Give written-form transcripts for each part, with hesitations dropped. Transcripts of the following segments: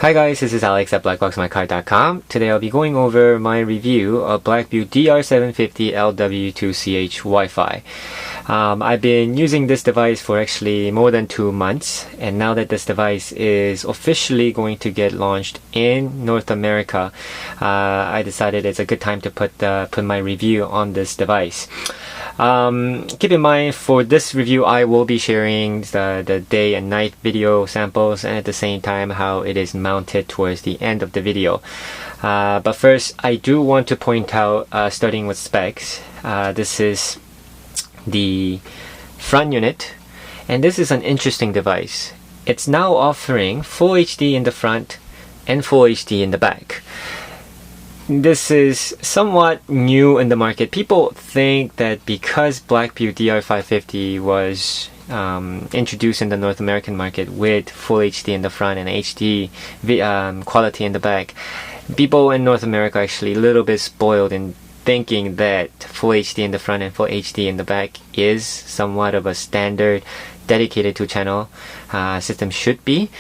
Hi guys, this is Alex at BlackboxMyCar.com. Today I'll be going over my review of BlackVue DR750LW-2CH Wi-Fi. I've been using this device for actually more than 2 months, and now that this device is officially going to get launched in North America, I decided it's a good time to put my review on this device. Keep in mind, for this review I will be sharing the day and night video samples, and at the same time how it is mounted towards the end of the video. But first, I do want to point out, starting with specs, this is the front unit, and this is an interesting device. It's now offering Full HD in the front and Full HD in the back. This is somewhat new in the market. People think that because BlackVue DR550 was introduced in the North American market with Full HD in the front and HD quality in the back, people in North America are actually a little bit spoiled in thinking that Full HD in the front and Full HD in the back is somewhat of a standard dedicated 2-channel system should be.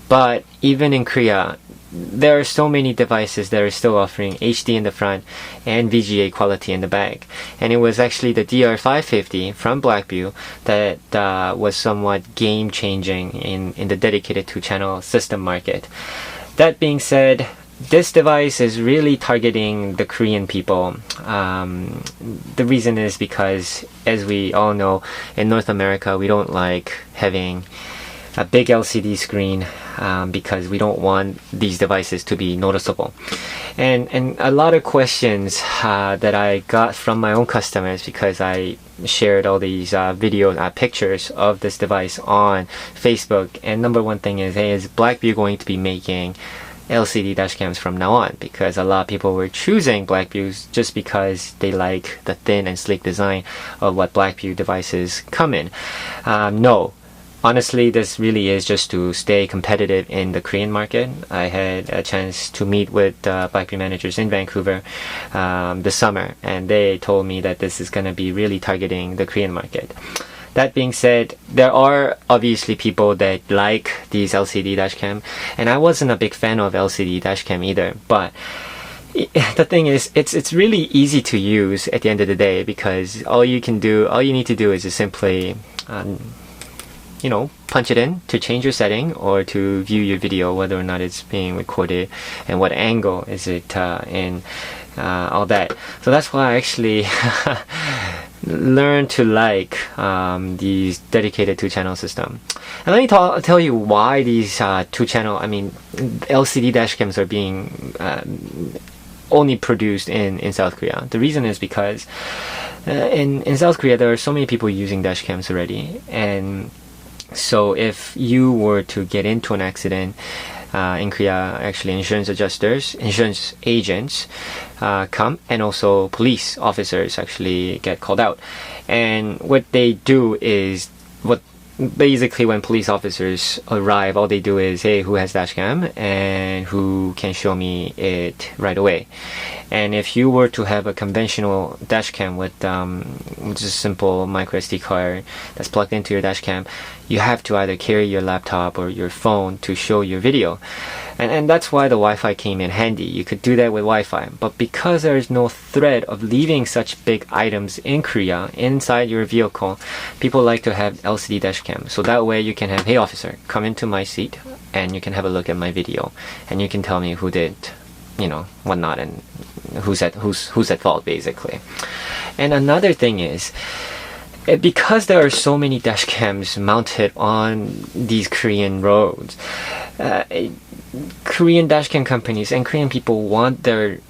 But even in Korea, there are so many devices that are still offering HD in the front and VGA quality in the back. And it was actually the DR550 from BlackVue that was somewhat game-changing in the dedicated 2-channel system market. That being said, this device is really targeting the Korean people. The reason is because, as we all know, in North America we don't like having a big LCD screen because we don't want these devices to be noticeable. And a lot of questions that I got from my own customers, because I shared all these pictures of this device on Facebook. And number one thing is, hey, is BlackVue going to be making LCD dashcams from now on? Because a lot of people were choosing BlackVues just because they like the thin and sleek design of what BlackVue devices come in. No. Honestly, this really is just to stay competitive in the Korean market. I had a chance to meet with BlackVue managers in Vancouver this summer, and they told me that this is going to be really targeting the Korean market. That being said, there are obviously people that like these LCD dashcam, and I wasn't a big fan of LCD dashcam either, but the thing is, it's really easy to use at the end of the day, because all you need to do is just simply punch it in to change your setting or to view your video, whether or not it's being recorded and what angle is it in, all that. So that's why I actually learned to like these dedicated 2-channel system. And let me tell you why these LCD dashcams are being only produced in South Korea. The reason is because in South Korea there are so many people using dashcams already, and so if you were to get into an accident in Korea, actually insurance agents come, and also police officers actually get called out. And what they do is, basically when police officers arrive, all they do is, hey, who has dashcam and who can show me it right away. And if you were to have a conventional dashcam with just a simple micro SD card that's plugged into your dashcam, you have to either carry your laptop or your phone to show your video. And that's why the Wi-Fi came in handy. You could do that with Wi-Fi. But because there is no threat of leaving such big items in Korea inside your vehicle, people like to have LCD dashcam. So that way you can have, hey officer, come into my seat and you can have a look at my video, and you can tell me who did whatnot, and who's at fault, basically. And another thing is, because there are so many dashcams mounted on these Korean roads, Korean dashcam companies and Korean people want their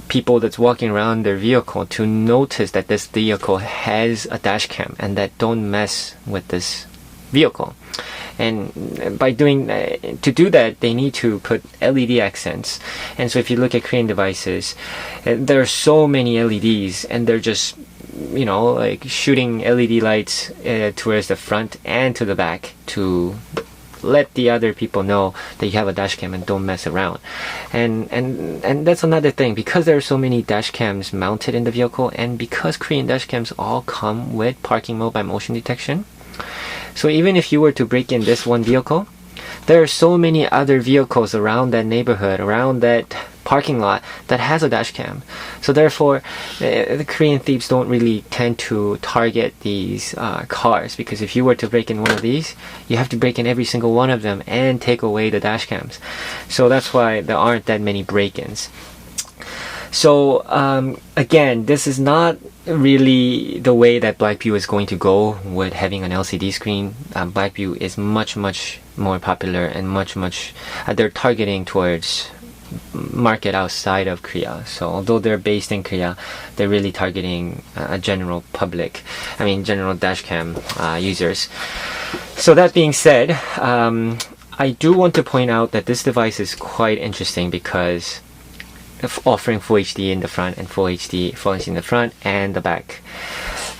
people that's walking around their vehicle to notice that this vehicle has a dashcam and that don't mess with this vehicle. And by to do that, they need to put LED accents. And so if you look at Korean devices, there are so many LEDs, and they're just like shooting LED lights towards the front and to the back to let the other people know that you have a dashcam and don't mess around. And that's another thing, because there are so many dashcams mounted in the vehicle, and because Korean dashcams all come with parking mode by motion detection. So even if you were to break in this one vehicle, there are so many other vehicles around that neighborhood, around that parking lot that has a dash cam. So therefore, the Korean thieves don't really tend to target these cars, because if you were to break in one of these, you have to break in every single one of them and take away the dash cams. So that's why there aren't that many break-ins. So again, this is not really the way that BlackVue is going to go with having an LCD screen. BlackVue is much more popular, and they're targeting towards market outside of Korea. So although they're based in Korea, they're really targeting a general public, general dashcam users. So that being said, I do want to point out that this device is quite interesting because offering Full HD in the front and Full HD in the front and the back.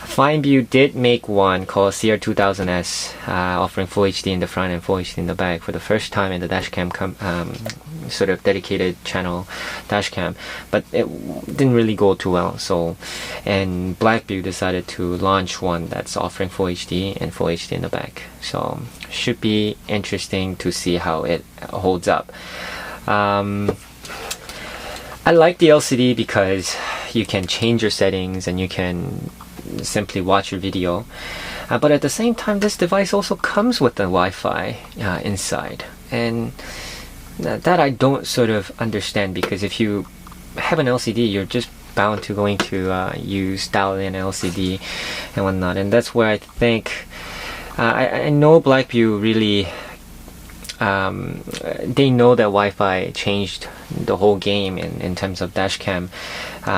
FineView did make one called CR2000S, offering Full HD in the front and Full HD in the back for the first time in the dashcam sort of dedicated channel dashcam, but it didn't really go too well. So, and BlackVue decided to launch one that's offering Full HD and Full HD in the back. So, should be interesting to see how it holds up. I like the LCD because you can change your settings and you can simply watch your video, but at the same time, this device also comes with the Wi-Fi inside, and that I don't sort of understand, because if you have an LCD, you're just bound to going to use dial-in LCD and whatnot, and that's where I think I know BlackVue really they know that Wi-Fi changed the whole game in terms of dashcam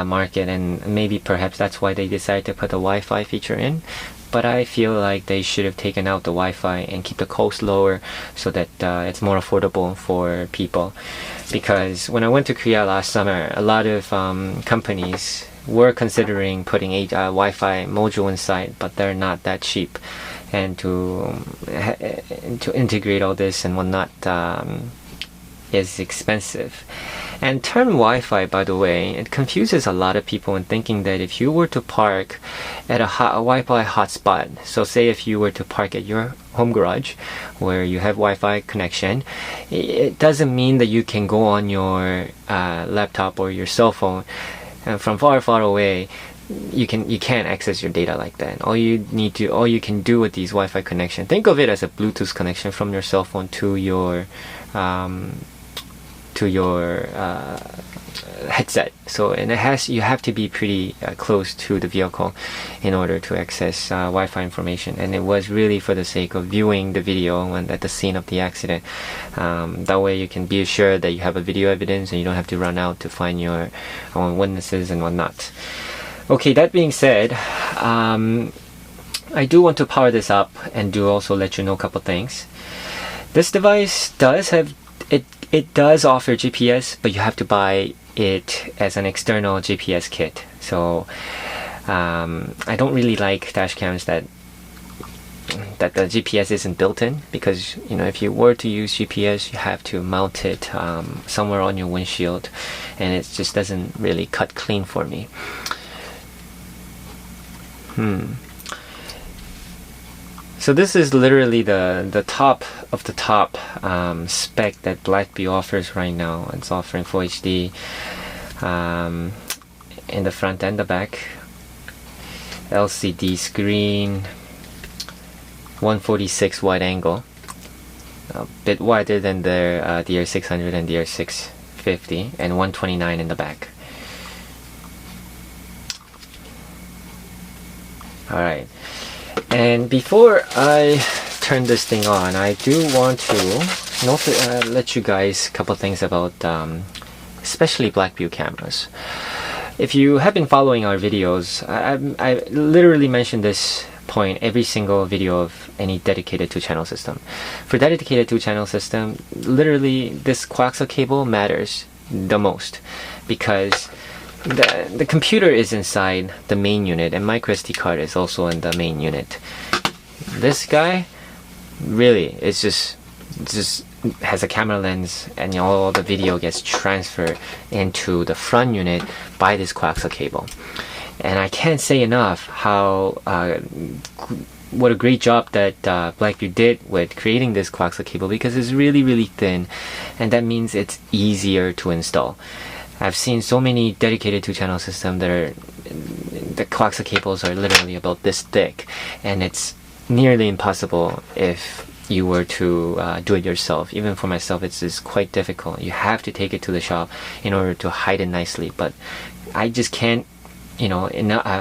market, and maybe perhaps that's why they decided to put the Wi-Fi feature in. But I feel like they should have taken out the Wi-Fi and keep the cost lower so that it's more affordable for people. Because when I went to Korea last summer, a lot of companies were considering putting a Wi-Fi module inside, but they're not that cheap. And to integrate all this and whatnot is expensive. And term Wi-Fi, by the way, it confuses a lot of people in thinking that if you were to park at a Wi-Fi hotspot, so say if you were to park at your home garage where you have Wi-Fi connection, it doesn't mean that you can go on your laptop or your cell phone from far away. You can't access your data like that. All you can do with these Wi-Fi connection, think of it as a Bluetooth connection from your cell phone to your headset. So, and you have to be pretty close to the vehicle in order to access Wi-Fi information. And it was really for the sake of viewing the video when at the scene of the accident. That way you can be assured that you have a video evidence and you don't have to run out to find your own witnesses and whatnot. Okay, that being said, I do want to power this up and do also let you know a couple things. This device does have it does offer GPS, but you have to buy it as an external GPS kit. So I don't really like dash cams that the GPS isn't built in, because if you were to use GPS, you have to mount it somewhere on your windshield, and it just doesn't really cut clean for me. So this is literally the top of the top spec that BlackVue offers right now. It's offering Full HD in the front and the back, LCD screen, 146 wide angle, a bit wider than their DR600 and DR650, and 129 in the back. Alright, and before I turn this thing on, I do want to let you guys a couple things about especially BlackVue cameras. If you have been following our videos, I literally mentioned this point every single video of any dedicated 2-channel system. For dedicated 2-channel system, literally this coaxial cable matters the most, because the computer is inside the main unit and micro SD card is also in the main unit. This guy really is just has a camera lens, and all the video gets transferred into the front unit by this coaxial cable. And I can't say enough how what a great job that BlackVue did with creating this coaxial cable, because it's really thin, and that means it's easier to install. I've seen so many dedicated 2-channel systems that are, the coaxial cables are literally about this thick, and it's nearly impossible if you were to do it yourself. Even for myself, it's quite difficult. You have to take it to the shop in order to hide it nicely, but I just can't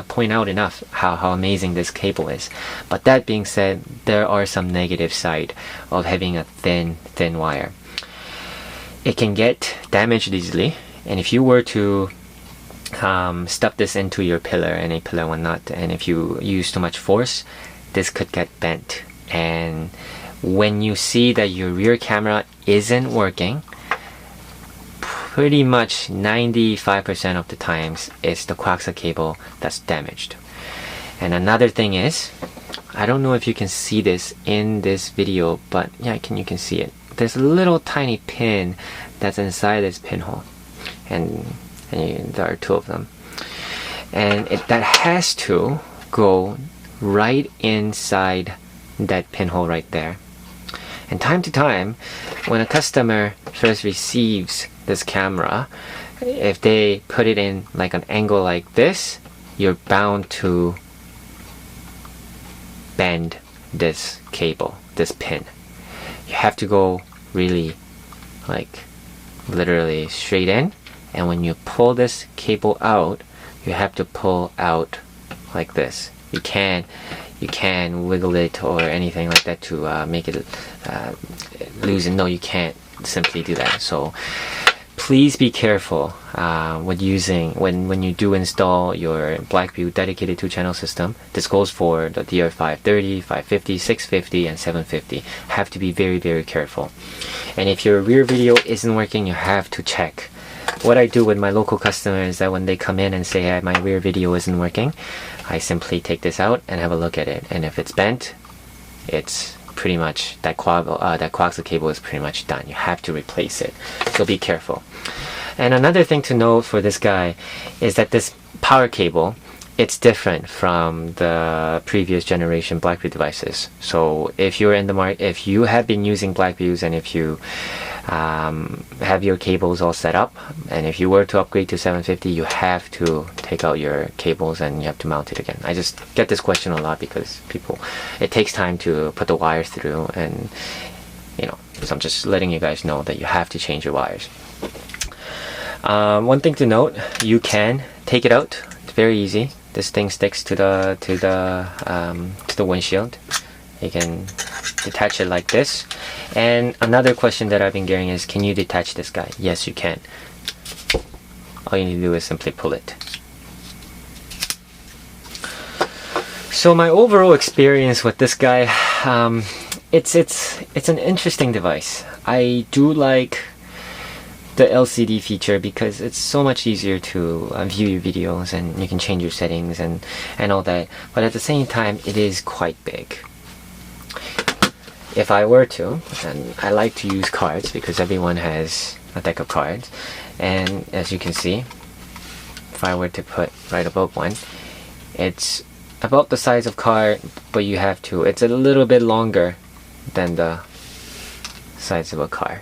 point out enough how amazing this cable is. But that being said, there are some negative side of having a thin wire. It can get damaged easily, and if you were to stuff this into your pillar, any pillar or not, and if you use too much force, this could get bent. And when you see that your rear camera isn't working, pretty much 95% of the times it's the coaxial cable that's damaged. And another thing is, I don't know if you can see this in this video, but yeah, you can see it. There's a little tiny pin that's inside this pinhole, and there are 2 of them, and that has to go right inside that pinhole right there. And time to time, when a customer first receives this camera, if they put it in like an angle like this, you're bound to bend this cable, this pin. You have to go really, like, literally straight in, and when you pull this cable out, you have to pull out like this. You can't wiggle it or anything like that to make it loosen. No, you can't simply do that. So please be careful when you do install your BlackVue dedicated 2-channel system. This goes for the DR530, 550, 650, and 750. Have to be very careful. And if your rear video isn't working, you have to check. What I do with my local customers is that when they come in and say, hey, my rear video isn't working, I simply take this out and have a look at it. And if it's bent, it's pretty much, that coaxial cable is pretty much done. You have to replace it. So be careful. And another thing to note for this guy is that this power cable, it's different from the previous generation BlackVue devices. So if you're in the market, if you have been using BlackVues, and if you have your cables all set up, and if you were to upgrade to 750, you have to take out your cables and you have to mount it again. I just get this question a lot because it takes time to put the wires through, and so I'm just letting you guys know that you have to change your wires. One thing to note, you can take it out. It's very easy. This thing sticks to the windshield. You can detach it like this. And another question that I've been getting is, can you detach this guy? Yes, you can. All you need to do is simply pull it. So my overall experience with this guy, it's an interesting device. I do like the LCD feature because it's so much easier to view your videos, and you can change your settings and all that. But at the same time, it is quite big. If I were to, and I like to use cards because everyone has a deck of cards, and as you can see, if I were to put right above one, it's about the size of card, but it's a little bit longer than the size of a card.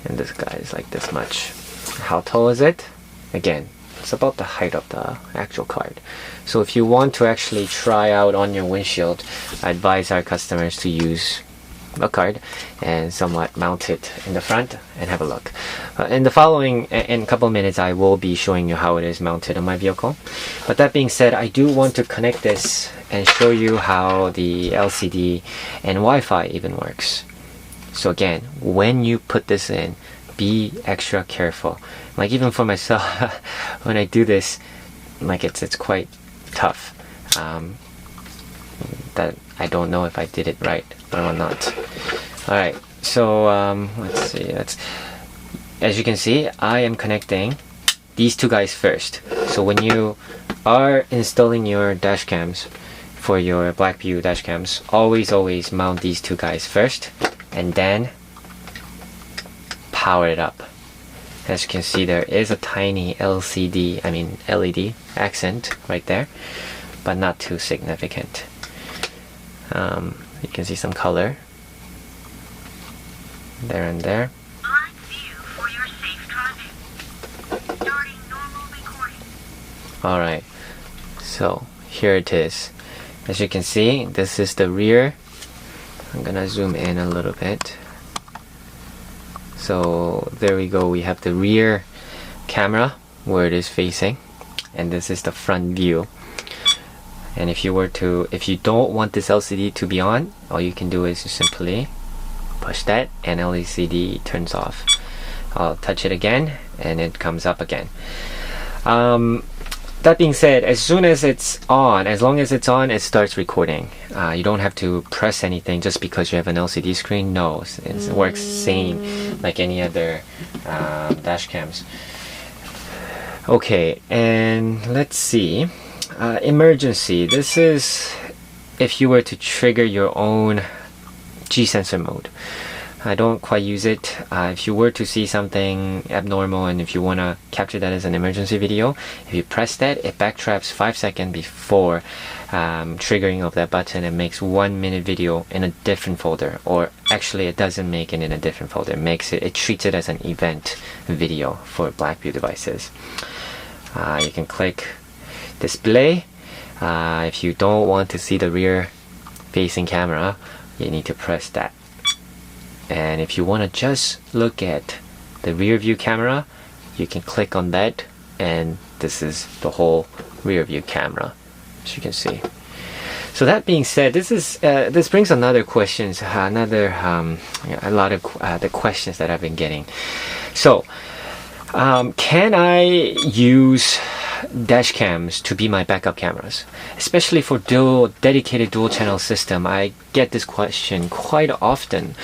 And this guy is like this much. How tall is it? Again, it's about the height of the actual card. So if you want to actually try out on your windshield, I advise our customers to use a card and somewhat mount it in the front and have a look. In a couple of minutes, I will be showing you how it is mounted on my vehicle. But that being said, I do want to connect this and show you how the LCD and Wi-Fi even works. So again, when you put this in, be extra careful. Like even for myself, when I do this, like it's quite tough. That I don't know if I did it right or not. Alright, so let's see. As you can see, I am connecting these two guys first. So when you are installing your dash cams for your BlackVue dash cams, always mount these two guys first, and then power it up. As you can see, there is a tiny LED accent right there, but not too significant. You can see some color there and there. BlackVue for your safe driving. Starting normal recording. Alright, so here it is. As you can see, this is the rear. I'm gonna zoom in a little bit. So there we go, we have the rear camera where it is facing, and this is the front view. And if you don't want this LCD to be on, all you can do is just simply push that and LCD turns off. I'll touch it again and it comes up again. That being said, as long as it's on, it starts recording. You don't have to press anything just because you have an LCD screen. No, it works same like any other dash cams. Okay, and let's see. Emergency. This is if you were to trigger your own G-sensor mode. I don't quite use it. If you were to see something abnormal and if you want to capture that as an emergency video, if you press that, it backtraps 5 seconds before triggering of that button and makes 1 minute video in a different folder. Or actually it doesn't make it in a different folder. It treats it as an event video for BlackVue devices. You can click display. If you don't want to see the rear facing camera, you need to press that. And if you want to just look at the rear view camera, you can click on that, and this is the whole rear view camera, as you can see. So that being said, this brings another questions, a lot of the questions that I've been getting. So, can I use dash cams to be my backup cameras, especially for dedicated dual channel system? I get this question quite often,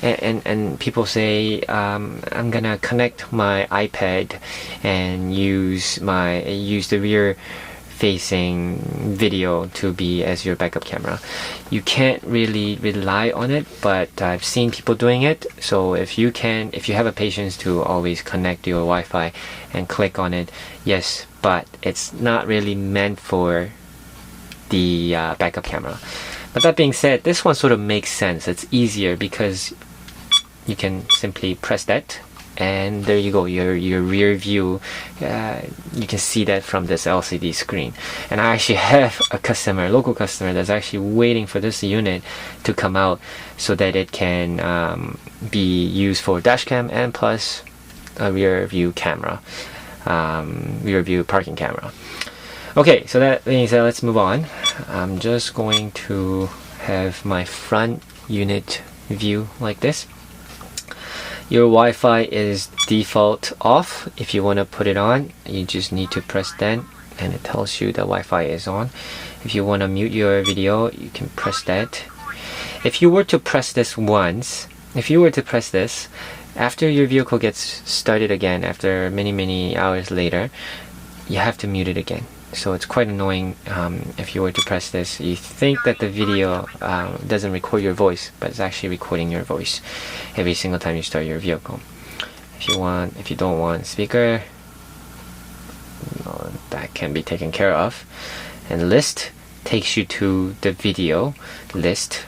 and people say I'm gonna connect my iPad and use the rear facing video to be as your backup camera. You can't really rely on it, but I've seen people doing it. So if you have a patience to always connect your Wi-Fi and click on it, yes, but it's not really meant for the backup camera. But that being said, this one sort of makes sense. It's easier because you can simply press that, and there you go, your rear view. You can see that from this LCD screen. And I actually have a local customer that's actually waiting for this unit to come out so that it can be used for dash cam and plus a rear view camera, rear view parking camera. Okay, so that being said, let's move on. I'm just going to have my front unit view like this. Your Wi-Fi is default off. If you want to put it on, you just need to press that and it tells you the Wi-Fi is on. If you want to mute your video, you can press that. If you were to press this once, after your vehicle gets started again, after many hours later, you have to mute it again. So it's quite annoying. If you were to press this, you think that the video doesn't record your voice, but it's actually recording your voice every single time you start your vehicle. If you don't want speaker, that can be taken care of. And list takes you to the video list,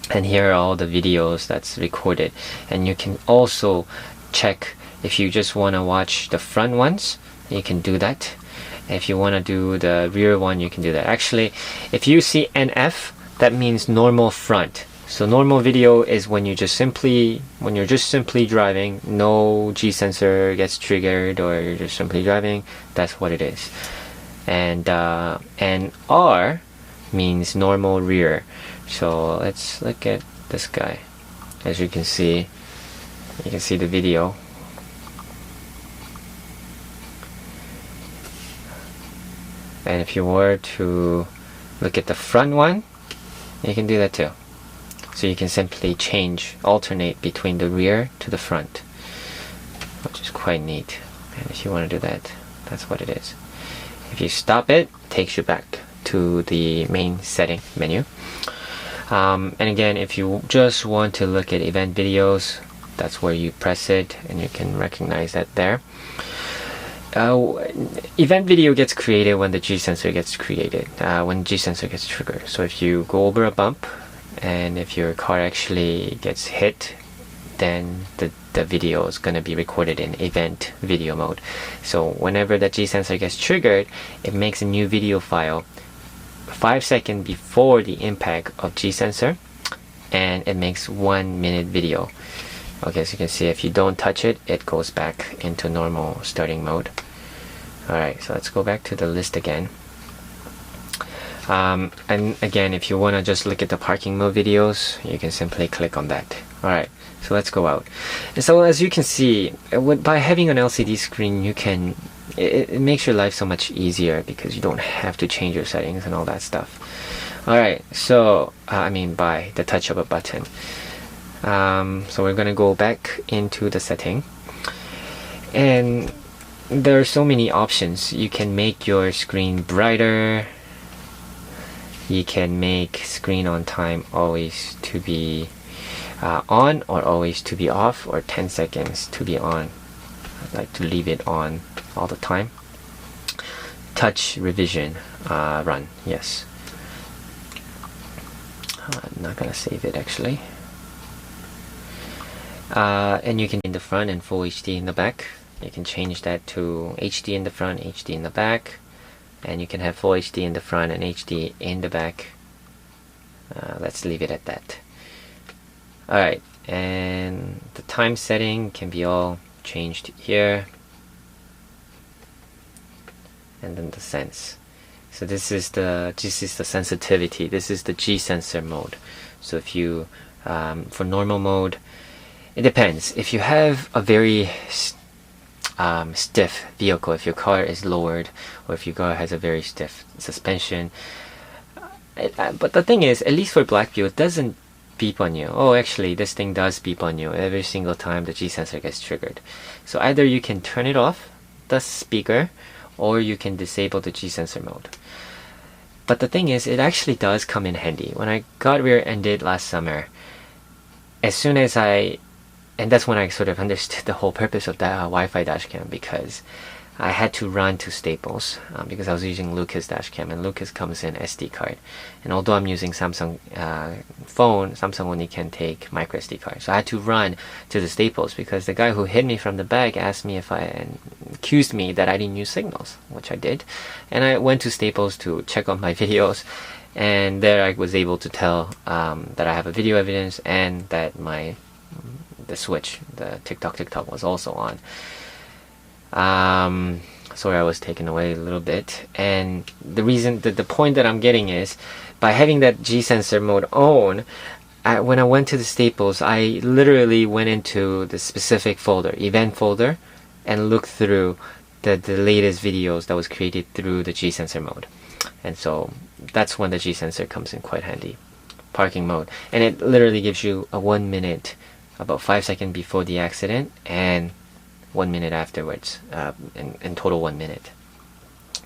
and here are all the videos that's recorded. And you can also check if you just want to watch the front ones, you can do that. If you want to do the rear one, you can do that. Actually, if you see NF, that means normal front. So normal video is when you're just simply driving, no G sensor gets triggered, or you're just simply driving. That's what it is. And R means normal rear. So let's look at this guy. As you can see the video. And if you were to look at the front one, you can do that too. So you can simply alternate between the rear to the front, which is quite neat. And if you want to do that, that's what it is. If you stop it, it takes you back to the main setting menu. And again, if you just want to look at event videos, That's where you press it, and you can recognize that there. Event video gets created when the G sensor gets created, when G sensor gets triggered. So if you go over a bump, and if your car actually gets hit, then the video is going to be recorded in event video mode. So whenever the G sensor gets triggered, it makes a new video file 5 seconds before the impact of G sensor, and it makes 1 minute video. Okay, so you can see if you don't touch it, it goes back into normal starting mode. Alright, so let's go back to the list again. And again, if you want to just look at the parking mode videos, you can simply click on that. Alright, so let's go out. And so as you can see, by having an LCD screen, you can it makes your life so much easier because you don't have to change your settings and all that stuff. Alright, so I mean by the touch of a button. So we're gonna go back into the setting, and there are so many options. You can make your screen brighter. You can make screen on time always to be on, or always to be off, or 10 seconds to be on. I like to leave it on all the time. Touch revision run, yes. I'm not gonna save it actually. And you can in the front and full HD in the back. You can change that to HD in the front, HD in the back, and you can have full HD in the front and HD in the back. Let's leave it at that. Alright, and the time setting can be all changed here, and then the sense. So this is the sensitivity. This is the G sensor mode. So if you for normal mode, it depends. If you have a very stiff vehicle, if your car is lowered, or if your car has a very stiff suspension, but the thing is, at least for BlackVue, it doesn't beep on you. Oh, actually, this thing does beep on you every single time the G sensor gets triggered. So either you can turn it off, the speaker, or you can disable the G sensor mode. But the thing is, it actually does come in handy. When I got rear-ended last summer, as soon as and that's when I sort of understood the whole purpose of that Wi-Fi dashcam, because I had to run to Staples because I was using Lucas dashcam, and Lucas comes in SD card. And although I'm using Samsung phone, Samsung only can take micro SD card. So I had to run to the Staples because the guy who hit me from the back asked me and accused me that I didn't use signals, which I did. And I went to Staples to check on my videos, and there I was able to tell that I have a video evidence and that the switch, the TikTok was also on. Sorry, I was taken away a little bit. And the reason, the point that I'm getting is, by having that G sensor mode on, when I went to the Staples, I literally went into the specific folder, event folder, and looked through the latest videos that was created through the G sensor mode. And so that's when the G sensor comes in quite handy. Parking mode, and it literally gives you a 1 minute, about 5 seconds before the accident, and 1 minute afterwards, in total 1 minute.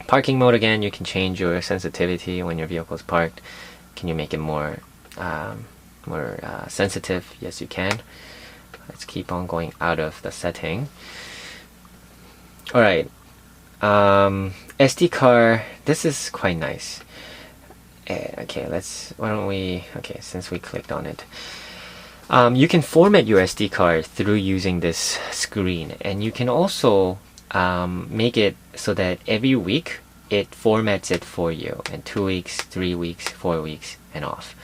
Parking mode, again, you can change your sensitivity when your vehicle is parked. Can you make it more sensitive? Yes, you can. Let's keep on going out of the setting. Alright, SD card, this is quite nice. Okay, since we clicked on it. You can format your SD card through using this screen, and you can also make it so that every week it formats it for you, in 2 weeks, 3 weeks, 4 weeks, and off.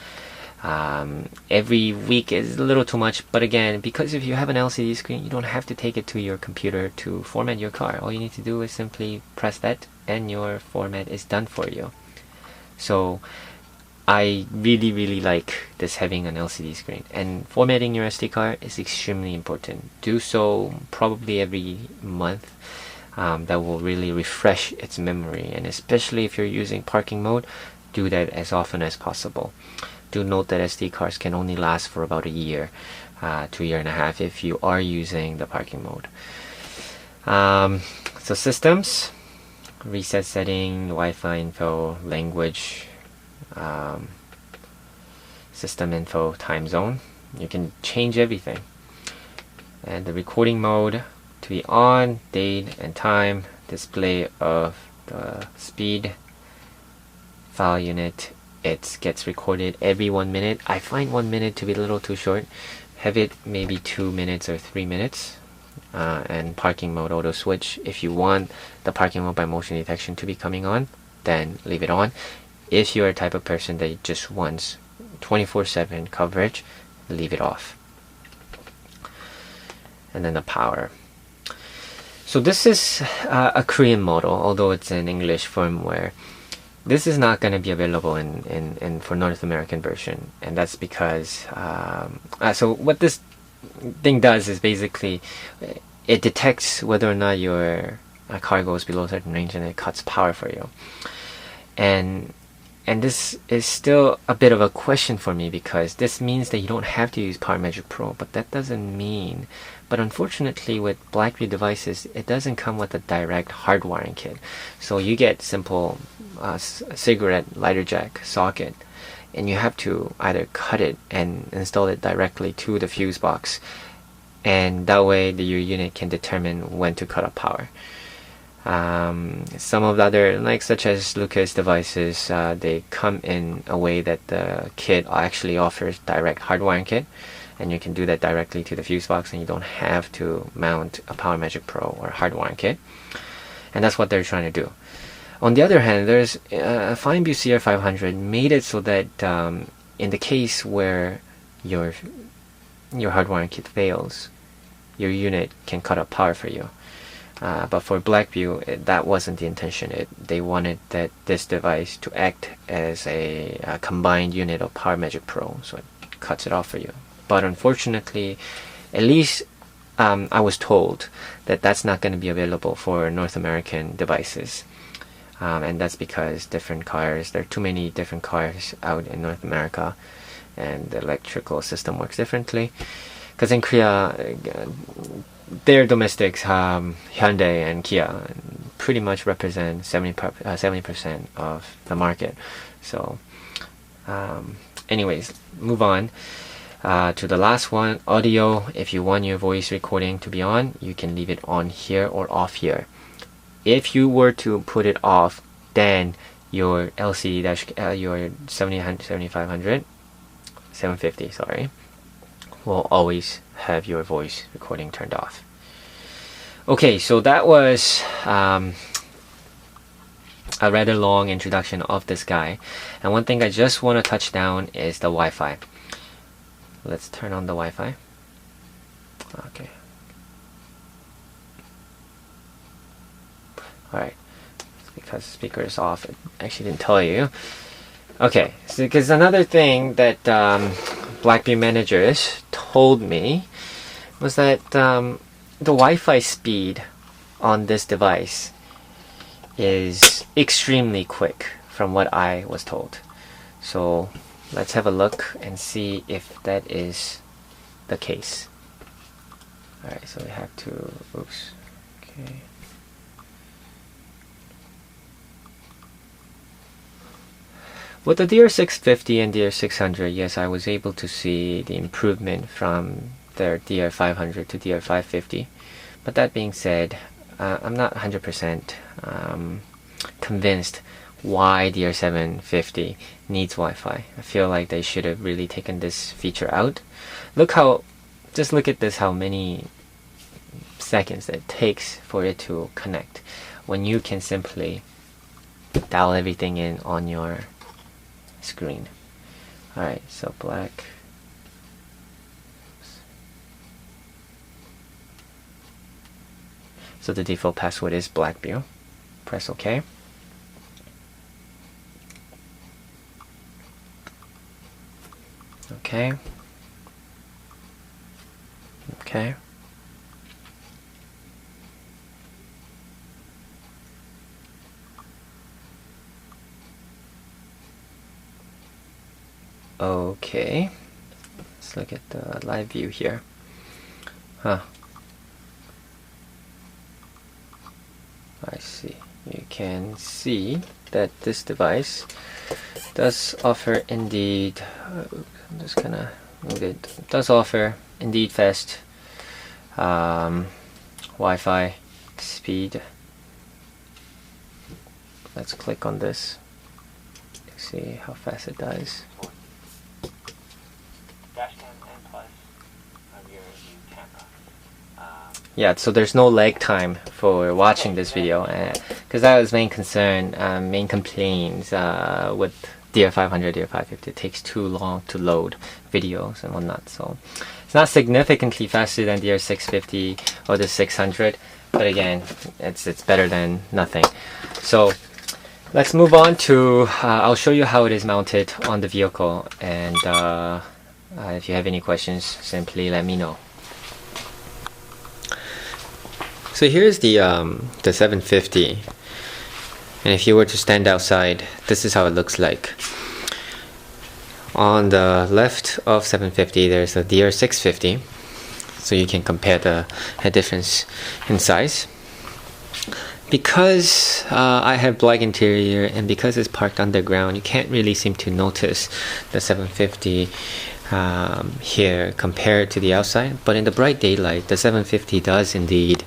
Every week is a little too much, but again, because if you have an LCD screen, you don't have to take it to your computer to format your car. All you need to do is simply press that, and your format is done for you. So I really like this, having an LCD screen, and formatting your SD card is extremely important. Do so probably every month. That will really refresh its memory, and especially if you're using parking mode, do that as often as possible. Do note that SD cards can only last for about a year to a year and a half if you are using the parking mode. So systems, reset setting, Wi-Fi info, language, system info, time zone. You can change everything. and the recording mode to be on, date and time, display of the speed, file unit. It gets recorded every 1 minute. I find 1 minute to be a little too short. Have it maybe 2 minutes or 3 minutes. And parking mode auto switch. If you want the parking mode by motion detection to be coming on, then leave it on. If you're a type of person that just wants 24/7 coverage, leave it off. And then the power. So this is a Korean model, although it's an English firmware. This is not going to be available in for North American version, and that's because so what this thing does is basically it detects whether or not your car goes below a certain range, and it cuts power for you. And this is still a bit of a question for me, because this means that you don't have to use PowerMagic Pro, but that doesn't mean. But unfortunately, with BlackVue devices, it doesn't come with a direct hardwiring kit. So you get simple cigarette lighter jack socket, and you have to either cut it and install it directly to the fuse box, and that way your unit can determine when to cut off power. Some of the other, like such as Lucas devices, they come in a way that the kit actually offers direct hardwiring kit, and you can do that directly to the fuse box, and you don't have to mount a PowerMagic Pro or hardwiring kit. And that's what they're trying to do. On the other hand, there's FineView CR500 made it so that in the case where your hardwiring kit fails, your unit can cut off power for you. But for BlackVue, that wasn't the intention. They wanted this device to act as a combined unit of PowerMagic Pro, so it cuts it off for you. But unfortunately, at least I was told that that's not going to be available for North American devices. And that's because different cars, there are too many different cars out in North America, and the electrical system works differently. Because in Korea, their domestics, Hyundai and Kia, pretty much represent 70% of the market. So, anyways, move on to the last one, audio. If you want your voice recording to be on, you can leave it on here or off here. If you were to put it off, then your LCD your 750, sorry, will always have your voice recording turned off. Okay, so that was a rather long introduction of this guy. And one thing I just want to touch down is the Wi-Fi. Let's turn on the Wi-Fi. Okay. Alright, because the speaker is off, it actually didn't tell you. Okay, so because another thing that BlackVue managers told me was that the Wi-Fi speed on this device is extremely quick from what I was told. So let's have a look and see if that is the case. Alright, so we have to, oops, okay. With the DR650 and DR600, yes, I was able to see the improvement from their DR500 to DR550. But that being said, I'm not 100% convinced why DR750 needs Wi-Fi. I feel like they should have really taken this feature out. Just look at this, how many seconds it takes for it to connect, when you can simply dial everything in on your screen. Alright, so black. So the default password is BlackVue. Press OK. Okay. Okay. Okay. Let's look at the live view here. I see. You can see that this device does offer indeed, I'm just gonna move it, does offer indeed fast Wi-Fi speed. Let's click on this to see how fast it does. Yeah, so there's no lag time for watching this video, because that was main concern, main complaints with DR500, DR550. It takes too long to load videos and whatnot. So it's not significantly faster than DR650 or the 600, but again, it's better than nothing. So let's move on to, I'll show you how it is mounted on the vehicle, and if you have any questions, simply let me know. So here's the 750, and if you were to stand outside, this is how it looks like. On the left of 750, there's a DR650, so you can compare the difference in size. Because I have black interior and because it's parked underground, you can't really seem to notice the 750 here compared to the outside, but in the bright daylight, the 750 does indeed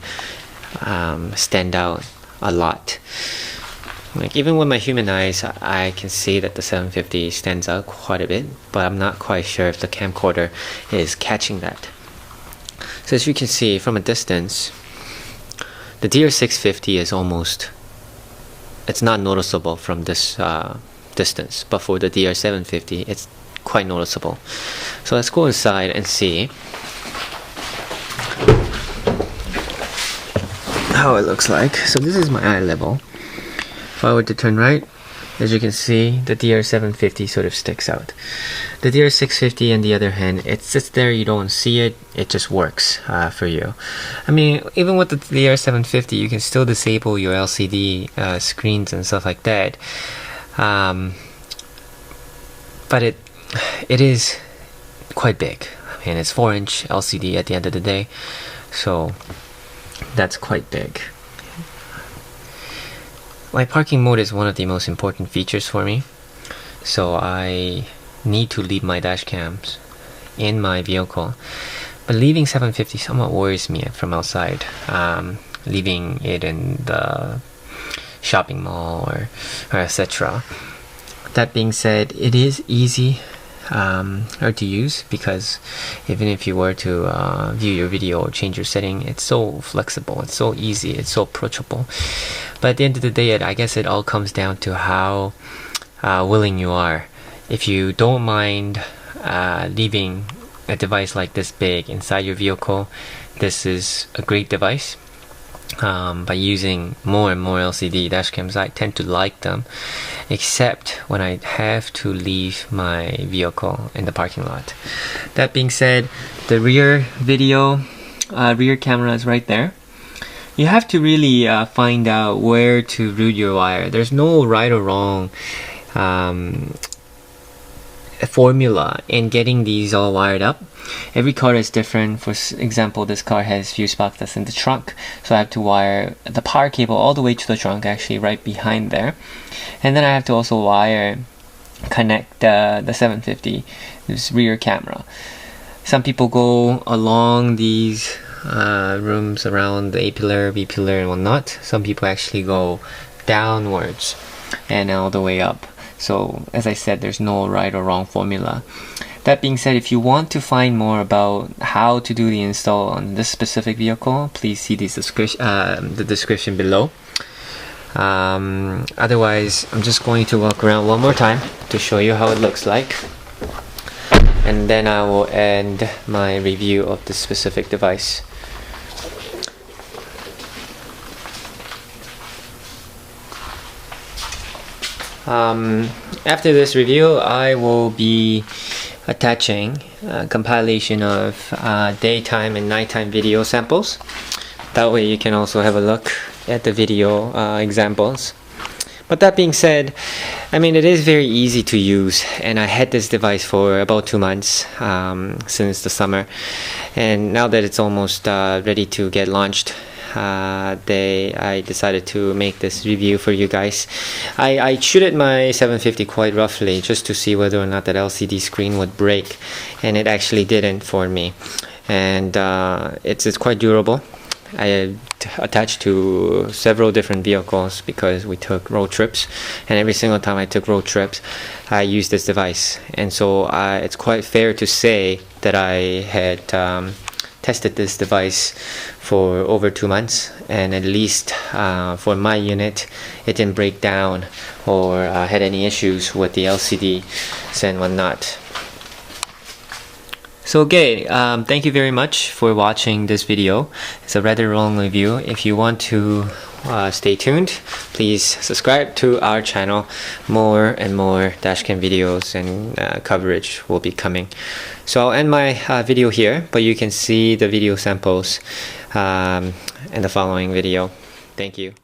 stand out a lot. Like, even with my human eyes, I can see that the 750 stands out quite a bit, but I'm not quite sure if the camcorder is catching that. So as you can see from a distance, the DR650 is almost, it's not noticeable from this distance, but for the DR750 it's quite noticeable. So let's go inside and see how it looks like. So this is my eye level. If I were to turn right, as you can see, the DR750 sort of sticks out. The DR650, on the other hand, it sits there, you don't see it, it just works for you. I mean, even with the DR750, you can still disable your LCD screens and stuff like that. But it is quite big. I mean, it's 4-inch LCD at the end of the day, so that's quite big. My parking mode is one of the most important features for me, so I need to leave my dash cams in my vehicle, but leaving 750 somewhat worries me from outside. Leaving it in the shopping mall or etc. That being said, it is easy to use, because even if you were to view your video or change your setting, it's so flexible, it's so easy, it's so approachable. But at the end of the day, I guess it all comes down to how willing you are. If you don't mind leaving a device like this big inside your vehicle, this is a great device. By using more and more LCD dashcams, I tend to like them, except when I have to leave my vehicle in the parking lot. That being said, the rear camera is right there. You have to really find out where to route your wire. There's no right or wrong formula in getting these all wired up. Every car is different. For example, this car has fuse box that's in the trunk, so I have to wire the power cable all the way to the trunk, actually right behind there, and then I have to also connect the 750, this rear camera. Some people go along these rooms around the A pillar, B pillar and whatnot. Some people actually go downwards and all the way up. So as I said, there's no right or wrong formula. That being said, if you want to find more about how to do the install on this specific vehicle, please see the description below. Otherwise, I'm just going to walk around one more time to show you how it looks like, and then I will end my review of this specific device. After this review, I will be attaching a compilation of daytime and nighttime video samples. That way you can also have a look at the video examples. But that being said, I mean, it is very easy to use, and I had this device for about 2 months since the summer, and now that it's almost ready to get launched, I decided to make this review for you guys. I treated my 750 quite roughly just to see whether or not that LCD screen would break, and it actually didn't for me. and it's quite durable. I attached to several different vehicles because we took road trips, and every single time I took road trips I used this device, and so it's quite fair to say that I had tested this device for over 2 months, and at least for my unit it didn't break down or had any issues with the LCDs and whatnot. So okay, thank you very much for watching this video. It's a rather long review. If you want to stay tuned, please subscribe to our channel. More and more dashcam videos and coverage will be coming. So I'll end my video here, but you can see the video samples in the following video. Thank you.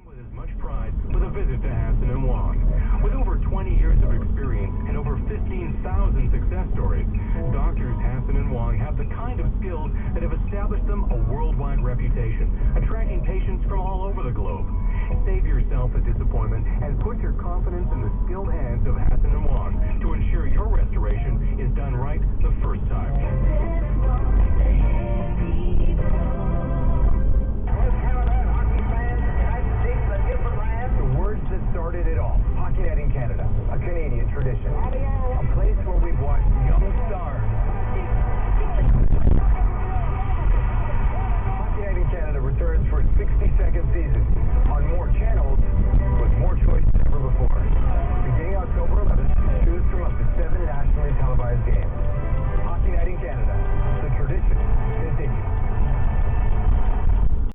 With as much pride with a visit to Hassan & Wong. With over 20 years of experience and over 15,000 success stories, doctors Hassan & Wong have the kind of skills that have established them a worldwide reputation, attracting patients from all over the globe. Save yourself a disappointment and put your confidence in the skilled hands of Hassan & Wong to ensure your restoration is done right the first time. The words that started it all. Hockey Night in Canada, a Canadian tradition.